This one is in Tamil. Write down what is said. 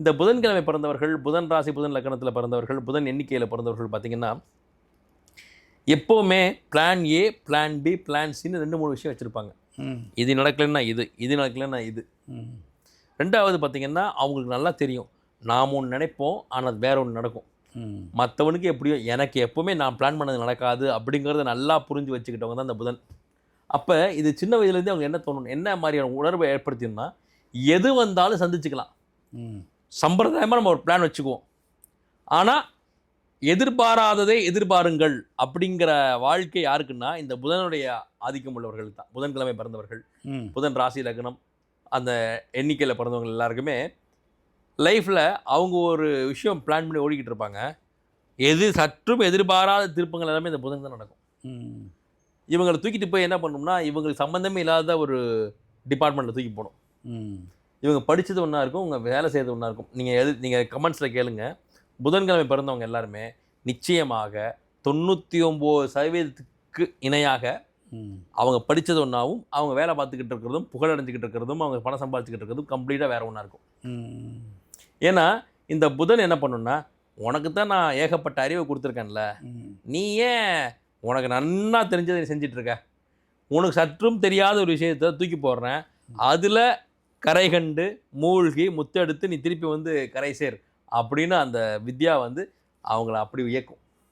இந்த புதன்கிழமை பிறந்தவர்கள், புதன் ராசி, புதன் லக்னத்தில் பிறந்தவர்கள், புதன் எண்ணிக்கையில் பிறந்தவர்கள் பார்த்தீங்கன்னா, எப்போவுமே plan A, plan B, plan சின்னு 2, 3 விஷயம் வச்சுருப்பாங்க. இது நடக்கலைன்னா இது, இது நடக்கலைன்னா இது. 2வது பார்த்தீங்கன்னா, அவங்களுக்கு நல்லா தெரியும். நாம் ஒன்று நினைப்போம், ஆனால் அது வேற ஒன்று நடக்கும். மற்றவனுக்கு எப்படியோ, எனக்கு எப்போவுமே நான் பிளான் பண்ணது நடக்காது அப்படிங்கிறத நல்லா புரிஞ்சு வச்சுக்கிட்டவங்க தான் இந்த புதன். அப்போ இது சின்ன வயதுலேருந்தே அவங்க என்ன தோணணும், என்ன மாதிரியான உணர்வை ஏற்படுத்தினா, எது வந்தாலும் சந்திச்சுக்கலாம். சம்பிரதாயமாக நம்ம ஒரு பிளான் வச்சுக்குவோம். ஆனால் எதிர்பாராததை எதிர்பாருங்கள் அப்படிங்கிற வாழ்க்கை யாருக்குன்னா, இந்த புதனுடைய ஆதிக்கம் உள்ளவர்கள் தான். புதன்கிழமை பிறந்தவர்கள், புதன் ராசி லக்னம் அந்த எண்ணிக்கையில் பிறந்தவங்க எல்லாருக்குமே லைஃப்பில் அவங்க ஒரு விஷயம் பிளான் பண்ணி ஓடிக்கிட்டு இருப்பாங்க. சற்றும் எதிர்பாராத திருப்பங்கள் எல்லாமே இந்த புதன் தான் நடக்கும். இவங்களை தூக்கிட்டு போய் என்ன பண்ணணும்னா, இவங்களுக்கு சம்மந்தமே இல்லாத ஒரு டிபார்ட்மெண்ட்டில் தூக்கி போகணும். இவங்க படித்தது ஒன்றா இருக்கும், உங்கள் வேலை செய்கிறது ஒன்றா இருக்கும். நீங்கள் கமெண்ட்ஸில் கேளுங்க. புதன்கிழமை பிறந்தவங்க எல்லாருமே நிச்சயமாக 99% இணையாக அவங்க படித்தது ஒன்றாவும், அவங்க வேலை பார்த்துக்கிட்டு இருக்கிறதும், புகழடைஞ்சிக்கிட்டு இருக்கிறதும், அவங்க பணம் சம்பாதிச்சுக்கிட்டு இருக்கிறதும் கம்ப்ளீட்டாக வேறு ஒன்றா இருக்கும். ஏன்னா இந்த புதன் என்ன பண்ணுன்னா, உனக்கு தான் நான் ஏகப்பட்ட அறிவை கொடுத்துருக்கேன்ல, நீ ஏன் உனக்கு நன்னா தெரிஞ்சதை செஞ்சிட்ருக்க, உனக்கு சற்றும் தெரியாத ஒரு விஷயத்தை தூக்கி போடுறேன், அதில் கரை கண்டு மூழ்கி முத்தெடுத்து நீ திருப்பி வந்து கரை சேர் அப்படின்னு அந்த வித்யா வந்து அவங்கள அப்படி இயக்கும்.